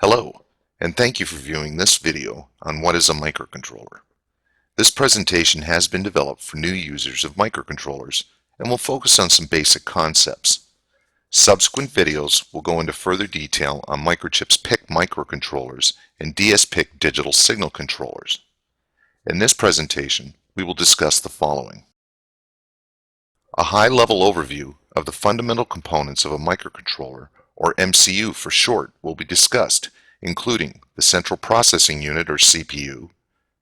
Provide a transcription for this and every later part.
Hello, and thank you for viewing this video on what is a microcontroller. This presentation has been developed for new users of microcontrollers and will focus on some basic concepts. Subsequent videos will go into further detail on Microchip's PIC microcontrollers and DS-PIC digital signal controllers. In this presentation, we will discuss the following. A high-level overview of the fundamental components of a microcontroller, or MCU for short, will be discussed, including the central processing unit, or CPU,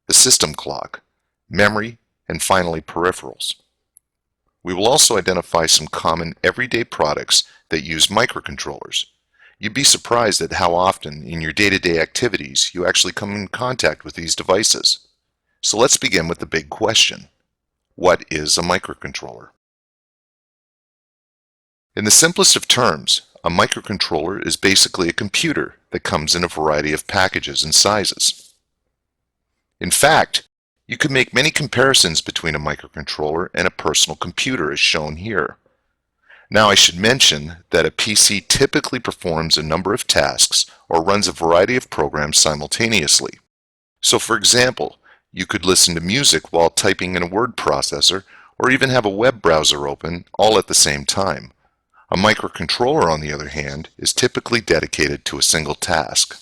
the system clock, memory, and finally peripherals. We will also identify some common everyday products that use microcontrollers. You'd be surprised at how often in your day-to-day activities you actually come in contact with these devices. So let's begin with the big question. What is a microcontroller? In the simplest of terms, a microcontroller is basically a computer that comes in a variety of packages and sizes. In fact, you could make many comparisons between a microcontroller and a personal computer as shown here. Now I should mention that a PC typically performs a number of tasks or runs a variety of programs simultaneously. So for example, you could listen to music while typing in a word processor or even have a web browser open all at the same time. A microcontroller, on the other hand, is typically dedicated to a single task.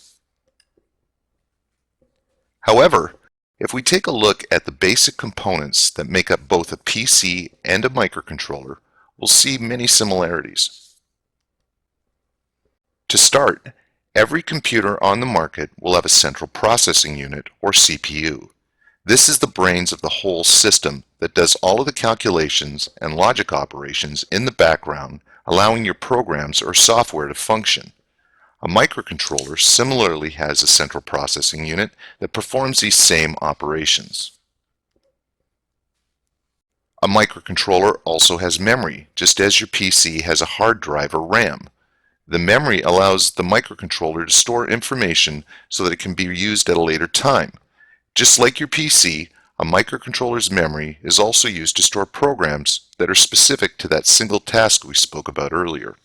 However, if we take a look at the basic components that make up both a PC and a microcontroller, we'll see many similarities. To start, every computer on the market will have a central processing unit, or CPU. This is the brains of the whole system that does all of the calculations and logic operations in the background, allowing your programs or software to function. A microcontroller similarly has a central processing unit that performs these same operations. A microcontroller also has memory, just as your PC has a hard drive or RAM. The memory allows the microcontroller to store information so that it can be used at a later time. Just like your PC, a microcontroller's memory is also used to store programs that are specific to that single task we spoke about earlier.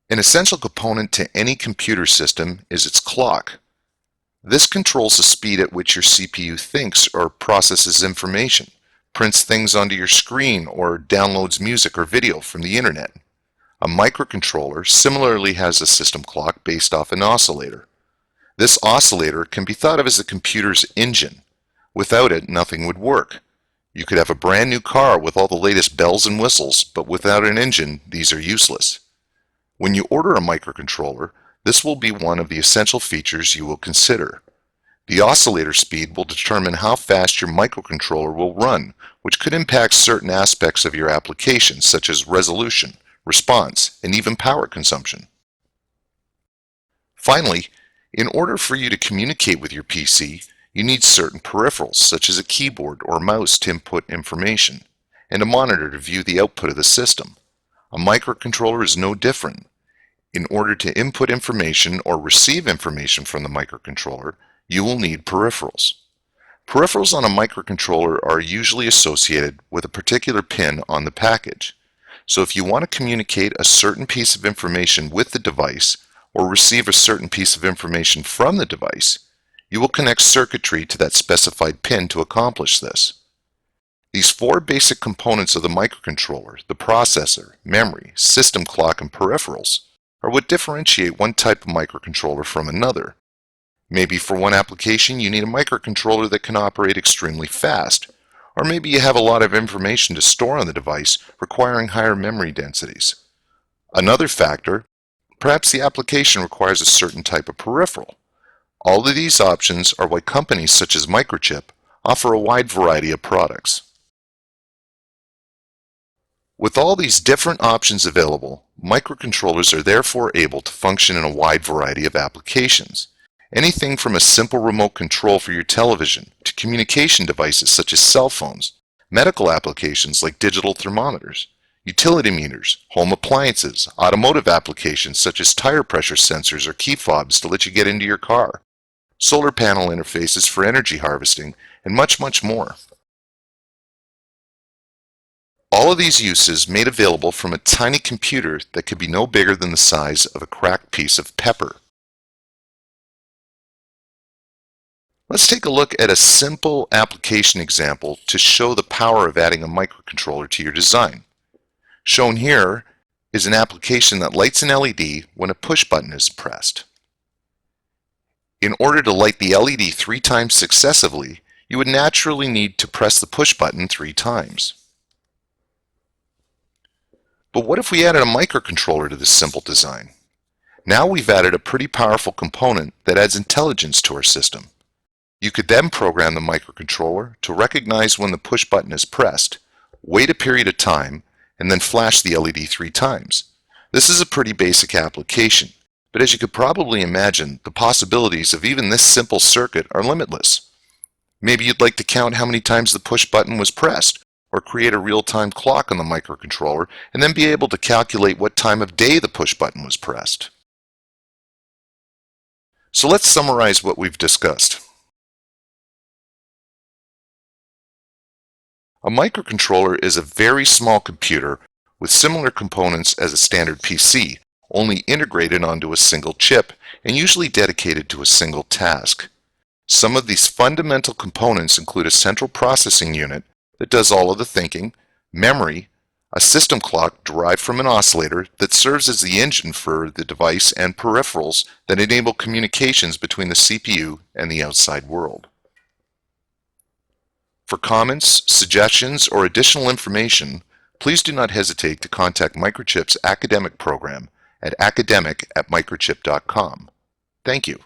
An essential component to any computer system is its clock. This controls the speed at which your CPU thinks or processes information, prints things onto your screen, or downloads music or video from the internet. A microcontroller similarly has a system clock based off an oscillator. This oscillator can be thought of as the computer's engine. Without it, nothing would work. You could have a brand new car with all the latest bells and whistles, but without an engine, these are useless. When you order a microcontroller, this will be one of the essential features you will consider. The oscillator speed will determine how fast your microcontroller will run, which could impact certain aspects of your application, such as resolution, response, and even power consumption. Finally, in order for you to communicate with your PC, you need certain peripherals, such as a keyboard or mouse to input information, and a monitor to view the output of the system. A microcontroller is no different. In order to input information or receive information from the microcontroller, you will need peripherals. Peripherals on a microcontroller are usually associated with a particular pin on the package. So if you want to communicate a certain piece of information with the device, or receive a certain piece of information from the device, you will connect circuitry to that specified pin to accomplish this. These four basic components of the microcontroller, the processor, memory, system clock, and peripherals, are what differentiate one type of microcontroller from another. Maybe for one application you need a microcontroller that can operate extremely fast, or maybe you have a lot of information to store on the device requiring higher memory densities. Another factor, perhaps the application requires a certain type of peripheral. All of these options are why companies such as Microchip offer a wide variety of products. With all these different options available, microcontrollers are therefore able to function in a wide variety of applications. Anything from a simple remote control for your television to communication devices such as cell phones, medical applications like digital thermometers, utility meters, home appliances, automotive applications such as tire pressure sensors or key fobs to let you get into your car, solar panel interfaces for energy harvesting, and much, much more. All of these uses made available from a tiny computer that could be no bigger than the size of a cracked piece of pepper. Let's take a look at a simple application example to show the power of adding a microcontroller to your design. Shown here is an application that lights an LED when a push button is pressed. In order to light the LED 3 times successively, you would naturally need to press the push button 3 times. But what if we added a microcontroller to this simple design? Now we've added a pretty powerful component that adds intelligence to our system. You could then program the microcontroller to recognize when the push button is pressed, wait a period of time, and then flash the LED 3 times. This is a pretty basic application, but as you could probably imagine, the possibilities of even this simple circuit are limitless. Maybe you'd like to count how many times the push button was pressed, or create a real-time clock on the microcontroller, and then be able to calculate what time of day the push button was pressed. So let's summarize what we've discussed. A microcontroller is a very small computer with similar components as a standard PC, only integrated onto a single chip and usually dedicated to a single task. Some of these fundamental components include a central processing unit that does all of the thinking, memory, a system clock derived from an oscillator that serves as the engine for the device, and peripherals that enable communications between the CPU and the outside world. For comments, suggestions, or additional information, please do not hesitate to contact Microchip's academic program at academic@microchip.com. Thank you.